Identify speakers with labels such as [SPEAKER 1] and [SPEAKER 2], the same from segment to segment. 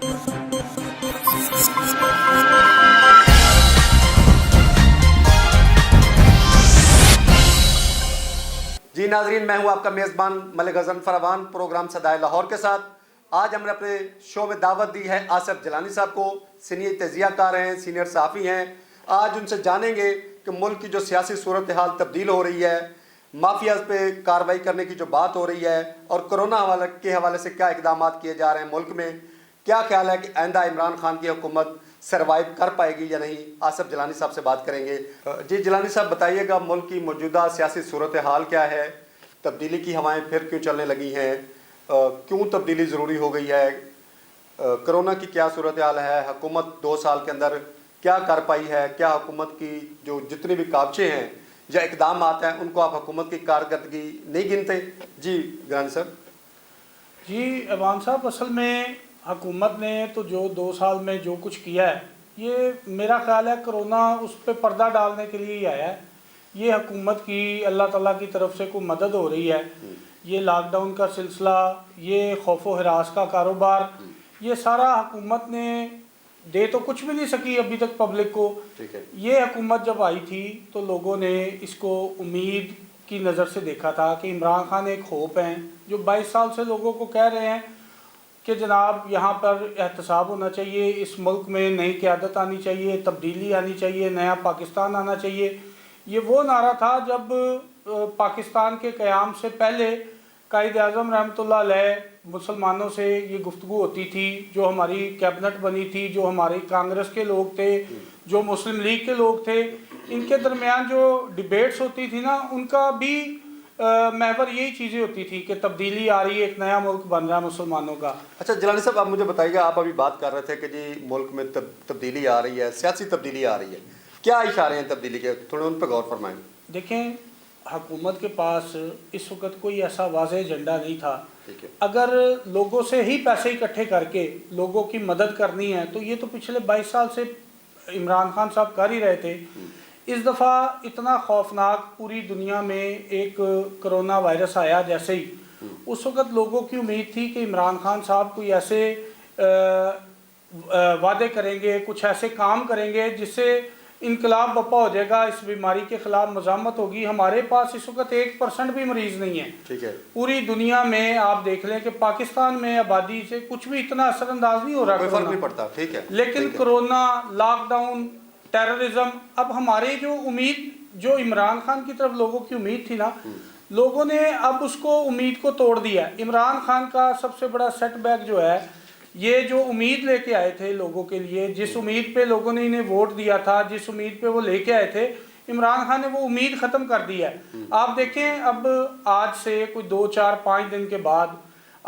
[SPEAKER 1] جی ناظرین، میں ہوں آپ کا میزبان ملک حسن فراوان، پروگرام صدائے لاہور کے ساتھ۔ آج ہم نے اپنے شو میں دعوت دی ہے آصف جیلانی صاحب کو، سینئر تجزیہ کار ہیں، سینئر صحافی ہیں۔ آج ان سے جانیں گے کہ ملک کی جو سیاسی صورتحال تبدیل ہو رہی ہے، مافیاز پہ کارروائی کرنے کی جو بات ہو رہی ہے، اور کرونا کے حوالے سے کیا اقدامات کیے جا رہے ہیں ملک میں، کیا خیال ہے کہ آئندہ عمران خان کی حکومت سروائیو کر پائے گی یا نہیں، آصف جیلانی صاحب سے بات کریں گے۔ جی جیلانی صاحب، بتائیے گا ملک کی موجودہ سیاسی صورتحال کیا ہے؟ تبدیلی کی ہوائیں پھر کیوں چلنے لگی ہیں؟ کیوں تبدیلی ضروری ہو گئی ہے؟ کرونا کی کیا صورتحال ہے؟ حکومت 2 سال کے اندر کیا کر پائی ہے؟ کیا حکومت کی جو جتنی بھی کاوشیں ہیں یا اقدامات ہیں ان کو آپ حکومت کی کارکردگی نہیں گنتے؟ جی گرانی صاحب۔
[SPEAKER 2] جی ایوان صاحب، اصل میں حکومت نے تو جو 2 سال میں جو کچھ کیا ہے، یہ میرا خیال ہے کرونا اس پہ پردہ ڈالنے کے لیے ہی آیا ہے۔ یہ حکومت کی اللہ تعالیٰ کی طرف سے کوئی مدد ہو رہی ہے۔ یہ لاک ڈاؤن کا سلسلہ، یہ خوف و ہراس کا کاروبار، یہ سارا حکومت نے دے تو کچھ بھی نہیں سکی ابھی تک پبلک کو۔ یہ حکومت جب آئی تھی تو لوگوں نے اس کو امید کی نظر سے دیکھا تھا کہ عمران خان ایک ہوپ ہیں جو 22 سال سے لوگوں کو کہہ رہے ہیں کہ جناب یہاں پر احتساب ہونا چاہیے، اس ملک میں نئی قیادت آنی چاہیے، تبدیلی آنی چاہیے، نیا پاکستان آنا چاہیے۔ یہ وہ نعرہ تھا جب پاکستان کے قیام سے پہلے قائد اعظم رحمۃ اللہ علیہ مسلمانوں سے یہ گفتگو ہوتی تھی، جو ہماری کیبنٹ بنی تھی، جو ہماری کانگریس کے لوگ تھے، جو مسلم لیگ کے لوگ تھے، ان کے درمیان جو ڈیبیٹس ہوتی تھی نا، ان کا بھی محور یہی چیزیں ہوتی تھی کہ تبدیلی آ رہی ہے، ایک نیا ملک بن رہا ہے مسلمانوں کا۔
[SPEAKER 1] اچھا جیلانی صاحب، آپ مجھے بتائیے گا، آپ ابھی بات کر رہے تھے کہ جی ملک میں تبدیلی آ رہی ہے، سیاسی تبدیلی آ رہی ہے، کیا اشارے ہیں تبدیلی کے؟ تھوڑے ان پہ غور فرمائیں۔
[SPEAKER 2] دیکھیں، حکومت کے پاس اس وقت کوئی ایسا واضح ایجنڈا نہیں تھا۔ اگر لوگوں سے ہی پیسے اکٹھے کر کے لوگوں کی مدد کرنی ہے تو یہ تو پچھلے 22 سال سے عمران خان صاحب کر ہی رہے تھے۔ اس دفعہ اتنا خوفناک پوری دنیا میں ایک کرونا وائرس آیا جیسے ہی، اس وقت لوگوں کی امید تھی کہ عمران خان صاحب کوئی ایسے وعدے کریں گے، کچھ ایسے کام کریں گے جس سے انقلاب بپا ہو جائے گا، اس بیماری کے خلاف مزاحمت ہوگی۔ ہمارے پاس اس وقت 1% بھی مریض نہیں ہے۔
[SPEAKER 1] ٹھیک ہے،
[SPEAKER 2] پوری دنیا میں آپ دیکھ لیں کہ پاکستان میں آبادی سے کچھ بھی اتنا اثر انداز نہیں ہو رہا،
[SPEAKER 1] کوئی فرق نہیں پڑتا۔ ٹھیک ہے،
[SPEAKER 2] لیکن کرونا، لاک ڈاؤن، ٹیررزم، اب ہماری جو امید، جو عمران خان کی طرف لوگوں کی امید تھی نا، لوگوں نے اب اس کو امید کو توڑ دیا۔ عمران خان کا سب سے بڑا سیٹ بیک جو ہے، یہ جو امید لے کے آئے تھے لوگوں کے لیے، جس امید پہ لوگوں نے انہیں ووٹ دیا تھا، جس امید پہ وہ لے کے آئے تھے، عمران خان نے وہ امید ختم کر دی ہے۔ آپ دیکھیں، اب آج سے کوئی 2 4 5 دن کے بعد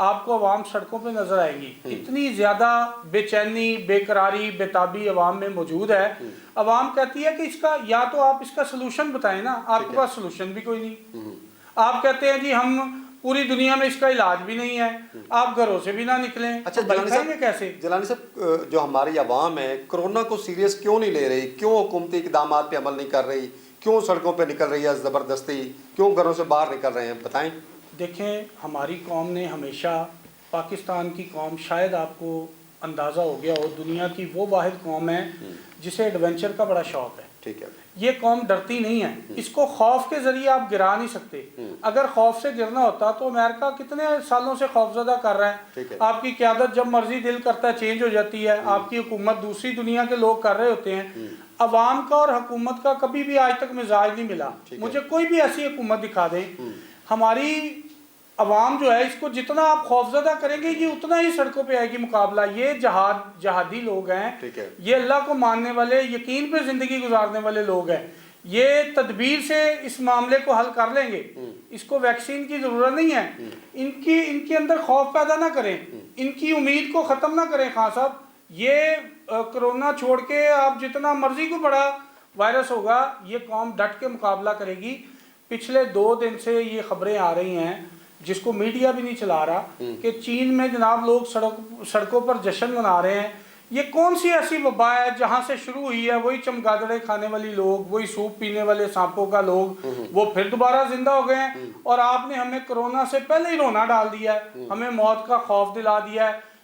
[SPEAKER 2] آپ کو عوام سڑکوں پہ نظر آئے گی۔ اتنی زیادہ بے چینی، بے قراری، بے تابی عوام میں موجود ہے۔ عوام کہتی ہے کہ اس کا یا تو آپ اس کا سلوشن بتائیں نا، آپ کے پاس سلوشن بھی کوئی نہیں۔ آپ کہتے ہیں جی ہم پوری دنیا میں اس کا علاج بھی نہیں ہے، آپ گھروں سے بھی نہ نکلیں۔
[SPEAKER 1] اچھا جیلانی صاحب، جو ہماری عوام ہے کرونا کو سیریس کیوں نہیں لے رہی؟ کیوں حکومتی اقدامات پہ عمل نہیں کر رہی؟ کیوں سڑکوں پہ نکل رہی ہے زبردستی؟ کیوں گھروں سے باہر نکل رہے ہیں؟ بتائیں۔
[SPEAKER 2] دیکھیں، ہماری قوم نے ہمیشہ، پاکستان کی قوم، شاید آپ کو اندازہ ہو گیا ہو، دنیا کی وہ واحد قوم ہے جسے ایڈونچر کا بڑا شوق ہے۔
[SPEAKER 1] ٹھیک ہے،
[SPEAKER 2] یہ قوم ڈرتی نہیں ہے، اس کو خوف کے ذریعے آپ گرا نہیں سکتے۔ اگر خوف سے گرنا ہوتا تو امریکہ کتنے سالوں سے خوفزدہ کر رہا ہے۔ آپ کی قیادت جب مرضی دل کرتا ہے چینج ہو جاتی ہے، آپ کی حکومت دوسری دنیا کے لوگ کر رہے ہوتے ہیں۔ عوام کا اور حکومت کا کبھی بھی آج تک مزاج نہیں ملا۔ مجھے کوئی بھی ایسی حکومت دکھا دیں، ہماری عوام جو ہے اس کو جتنا آپ خوفزدہ کریں گے یہ اتنا ہی سڑکوں پہ آئے گی مقابلہ۔ یہ جہادی لوگ ہیں، یہ اللہ کو ماننے والے، یقین پہ زندگی گزارنے والے لوگ ہیں۔ یہ تدبیر سے اس معاملے کو حل کر لیں گے، اس کو ویکسین کی ضرورت نہیں ہے۔ ان کے اندر خوف پیدا نہ کریں، ان کی امید کو ختم نہ کریں۔ خان صاحب، یہ کرونا چھوڑ کے آپ جتنا مرضی کو بڑا وائرس ہوگا، یہ قوم ڈٹ کے مقابلہ کرے گی۔ پچھلے 2 دن سے یہ خبریں آ رہی ہیں، جس کو میڈیا بھی نہیں چلا رہا، کہ چین میں جناب لوگ سڑکوں پر جشن منا رہے ہیں۔ یہ کون سی ایسی وبا ہے جہاں سے شروع ہوئی ہے وہی چمگادڑے کھانے والی لوگ، وہی سوپ پینے والے سانپوں کا لوگ، وہ پھر دوبارہ زندہ ہو گئے ہیں، اور آپ نے ہمیں کرونا سے پہلے ہی رونا ڈال دیا ہے، ہمیں موت کا خوف دلا دیا ہے۔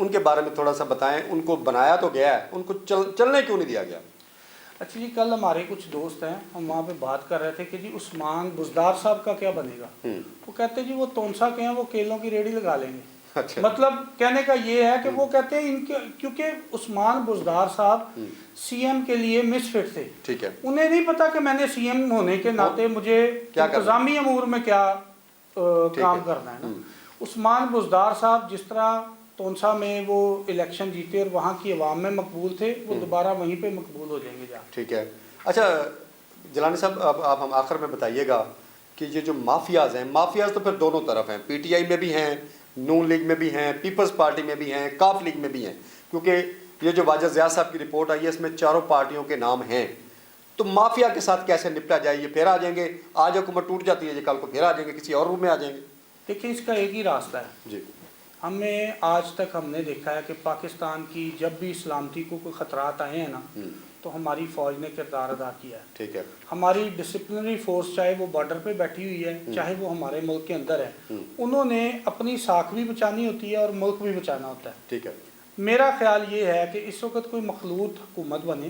[SPEAKER 1] ان کے بارے میں تھوڑا سا بتائیں. ان کو بنایا تو گیا ہے, ان کو چلنے کیوں نہیں دیا گیا؟
[SPEAKER 2] اچھا جی, کل ہمارے کچھ دوست ہیں, ہم وہاں پہ بات کر رہے تھے کہ جی عثمان بزدار صاحب کا کیا بنے گا. وہ کہتے ہیں جی وہ تونسا کے ہیں, وہ کیلوں کی ریڑھی لگا لیں گے.
[SPEAKER 1] اچھا.
[SPEAKER 2] مطلب کہنے کا یہ ہے کہ وہ کہتے ہیں ان کے, کیونکہ عثمان بزدار صاحب سی ایم کے لیے مس فٹ تھے.
[SPEAKER 1] ٹھیک ہے.
[SPEAKER 2] انہیں نہیں پتا کہ میں نے سی ایم ہونے کے ناطے مجھے انتظامی امور میں کیا کام کرنا ہے نا. عثمان بزدار صاحب جس طرح تونسا میں وہ الیکشن جیتے اور وہاں کی عوام میں مقبول تھے, وہ دوبارہ وہیں پہ مقبول ہو جائیں گے جا.
[SPEAKER 1] ٹھیک ہے. اچھا جیلانی صاحب, اب آپ ہم آخر میں بتائیے گا کہ یہ جو مافیاز ہیں, مافیاز تو پھر دونوں طرف ہیں, پی ٹی آئی میں بھی ہیں, نون لیگ میں بھی ہیں, پیپلز پارٹی میں بھی ہیں, کاف لیگ میں بھی ہیں, کیونکہ یہ جو واجد ضیاء صاحب کی رپورٹ آئی ہے اس میں چاروں پارٹیوں کے نام ہیں. تو مافیا کے ساتھ کیسے نپٹا جائے؟ یہ پھر آ جائیں گے, آج حکومت ٹوٹ جاتی ہے, یہ کل کو پھر آ جائیں گے, کسی اور روم میں آ جائیں گے.
[SPEAKER 2] دیکھیں اس کا ایک ہی راستہ ہے
[SPEAKER 1] جی.
[SPEAKER 2] ہمیں آج تک ہم نے دیکھا ہے کہ پاکستان کی جب بھی سلامتی کو کوئی خطرات آئے ہیں نا, تو ہماری فوج نے کردار ادا کیا ہے.
[SPEAKER 1] ٹھیک ہے.
[SPEAKER 2] ہماری ڈسپلنری فورس چاہے وہ بارڈر پہ بیٹھی ہوئی ہے, چاہے وہ ہمارے ملک کے اندر ہے, انہوں نے اپنی ساکھ بھی بچانی ہوتی ہے اور ملک بھی بچانا ہوتا ہے.
[SPEAKER 1] ٹھیک ہے.
[SPEAKER 2] میرا خیال یہ ہے کہ اس وقت کوئی مخلوط حکومت بنے,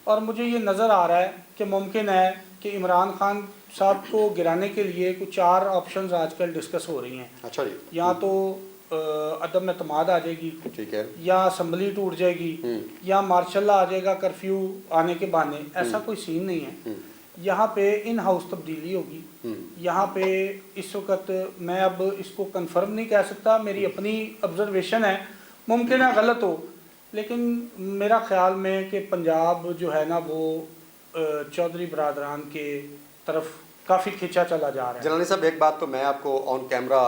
[SPEAKER 2] اور مجھے یہ نظر آ رہا ہے کہ ممکن ہے کہ عمران خان صاحب کو گرانے کے لیے کچھ 4 آپشنز آج کل ڈسکس ہو رہی ہیں.
[SPEAKER 1] اچھا جی.
[SPEAKER 2] یا تو عدم اعتماد آ جائے گی,
[SPEAKER 1] ٹھیک ہے,
[SPEAKER 2] یا اسمبلی ٹوٹ جائے گی, یا مارشل لا آ جائے گا کرفیو آنے کے بہانے. ایسا کوئی سین نہیں ہے. یہاں پہ ان ہاؤس تبدیلی ہوگی. یہاں پہ اس وقت میں اب اس کو کنفرم نہیں کہہ سکتا, میری اپنی آبزرویشن ہے, ممکن ہے غلط ہو, لیکن میرا خیال میں کہ پنجاب جو ہے نا وہ چودھری برادران کے طرف کافی کھینچا چلا جا رہا ہے.
[SPEAKER 1] جیلانی صاحب ایک بات تو میں آپ کو آن کیمرہ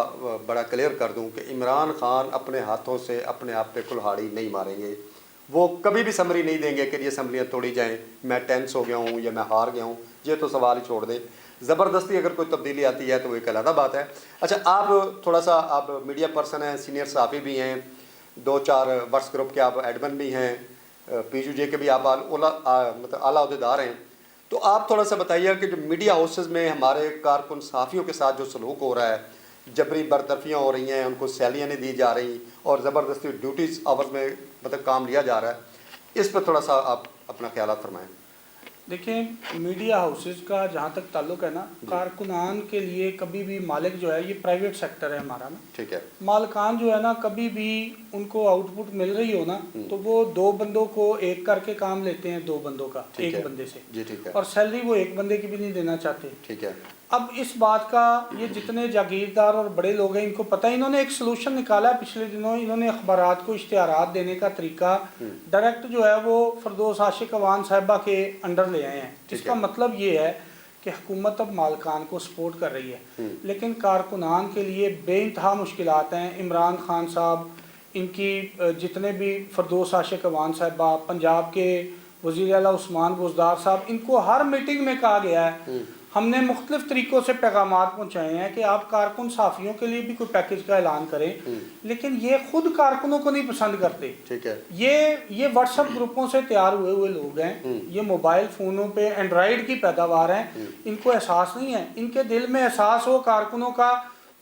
[SPEAKER 1] بڑا کلیئر کر دوں کہ عمران خان اپنے ہاتھوں سے اپنے آپ پہ کلہاڑی نہیں ماریں گے. وہ کبھی بھی سمری نہیں دیں گے کہ یہ اسمبلیاں توڑی جائیں, میں ٹینس ہو گیا ہوں یا میں ہار گیا ہوں, یہ تو سوال ہی چھوڑ دیں. زبردستی اگر کوئی تبدیلی آتی ہے تو وہ ایک علیحدہ بات ہے. اچھا آپ تھوڑا سا, آپ میڈیا پرسن ہیں, سینئر صحافی بھی ہیں, 2-4 ورس گروپ کے آپ ایڈمن بھی ہیں, پی یو جے کے بھی آپ مطلب اعلیٰ عہدیدار ہیں, تو آپ تھوڑا سا بتائیے کہ جو میڈیا ہاؤسز میں ہمارے کارکن صحافیوں کے ساتھ جو سلوک ہو رہا ہے, جبری برطرفیاں ہو رہی ہیں, ان کو سیلیاں نہیں دی جا رہی اور زبردستی ڈیوٹیز آورز میں مطلب کام لیا جا رہا ہے, اس پہ تھوڑا سا آپ اپنا خیالات فرمائیں.
[SPEAKER 2] دیکھیں میڈیا ہاؤسز کا جہاں تک تعلق ہے نا, کارکنان کے لیے کبھی بھی مالک جو ہے, یہ پرائیویٹ سیکٹر ہے ہمارا نا,
[SPEAKER 1] ٹھیک ہے,
[SPEAKER 2] مالکان جو ہے نا کبھی بھی ان کو آؤٹ پٹ مل رہی ہو نا, تو وہ 2 بندوں کو ایک کر کے کام لیتے ہیں, 2 بندوں کا ایک بندے سے,
[SPEAKER 1] جی ٹھیک ہے,
[SPEAKER 2] اور سیلری وہ ایک بندے کی بھی نہیں دینا چاہتے.
[SPEAKER 1] ٹھیک ہے.
[SPEAKER 2] اب اس بات کا یہ جتنے جاگیردار اور بڑے لوگ ہیں ان کو پتہ ہے, انہوں نے ایک سلوشن نکالا ہے پچھلے دنوں. انہوں نے اخبارات کو اشتہارات دینے کا طریقہ ڈائریکٹ جو ہے وہ فردوس عاشق اوان صاحبہ کے انڈر لے آئے ہیں. اس کا مطلب یہ ہے کہ حکومت اب مالکان کو سپورٹ کر رہی ہے, لیکن کارکنان کے لیے بے انتہا مشکلات ہیں. عمران خان صاحب, ان کی جتنے بھی فردوس عاشق اوان صاحبہ, پنجاب کے وزیر اعلیٰ عثمان بزدار صاحب, ان کو ہر میٹنگ میں کہا گیا ہے, ہم نے مختلف طریقوں سے پیغامات پہنچائے ہیں کہ آپ کارکن صحافیوں کے لیے بھی کوئی پیکج کا اعلان کریں, لیکن یہ خود کارکنوں کو نہیں پسند کرتے.
[SPEAKER 1] ٹھیک ہے.
[SPEAKER 2] یہ واٹس ایپ گروپوں سے تیار ہوئے لوگ ہیں, یہ موبائل فونوں پہ اینڈرائیڈ کی پیداوار ہیں, ان کو احساس نہیں ہے. ان کے دل میں احساس ہو کارکنوں کا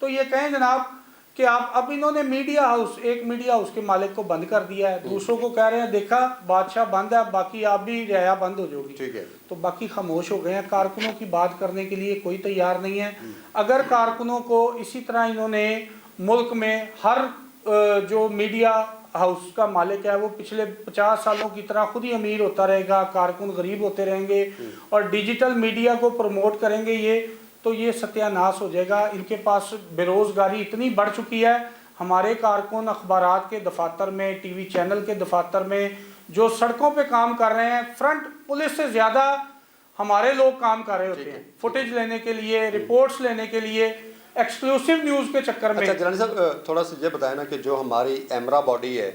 [SPEAKER 2] تو یہ کہیں جناب کہ آپ, اب انہوں نے میڈیا ہاؤس, ایک میڈیا ہاؤس کے مالک کو بند کر دیا ہے, دوسروں کو کہہ رہے ہیں دیکھا بادشاہ بند ہے, باقی آپ بھی رعایا بند ہو جاؤ گی.
[SPEAKER 1] ٹھیک ہے.
[SPEAKER 2] تو باقی خاموش ہو گئے ہیں, کارکنوں کی بات کرنے کے لیے کوئی تیار نہیں ہے. اگر کارکنوں کو اسی طرح انہوں نے ملک میں ہر جو میڈیا ہاؤس کا مالک ہے وہ پچھلے 50 سالوں کی طرح خود ہی امیر ہوتا رہے گا, کارکن غریب ہوتے رہیں گے, اور ڈیجیٹل میڈیا کو پروموٹ کریں گے, تو یہ ستیہ ناش ہو جائے گا. ان کے پاس بے روزگاری اتنی بڑھ چکی ہے. ہمارے کارکن اخبارات کے دفاتر میں, ٹی وی چینل کے دفاتر میں جو سڑکوں پہ کام کر رہے ہیں, فرنٹ پولیس سے زیادہ ہمارے لوگ کام کر رہے ہوتے ہیں فوٹیج لینے کے لیے, رپورٹس لینے کے لیے, ایکسکلوسیو نیوز کے چکر میں.
[SPEAKER 1] اچھا جیلانی صاحب تھوڑا سا یہ بتائیں نا کہ جو ہماری ایمرا باڈی ہے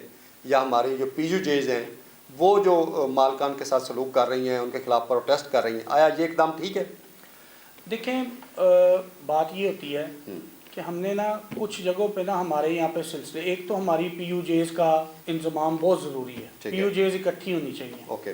[SPEAKER 1] یا ہماری جو پی یو جیز ہیں, وہ جو مالکان کے ساتھ سلوک کر رہی ہیں, ان کے خلاف پروٹیسٹ کر رہی ہیں, آیا یہ اقدام ٹھیک ہے؟
[SPEAKER 2] دیکھیں بات یہ ہوتی ہے کہ ہم نے نا کچھ جگہوں پہ نا ہمارے یہاں پہ سلسلے, ایک تو ہماری پی یو جیز کا انضمام بہت ضروری ہے, پی یو جیز اکٹھی ہونی چاہیے.
[SPEAKER 1] اوکے.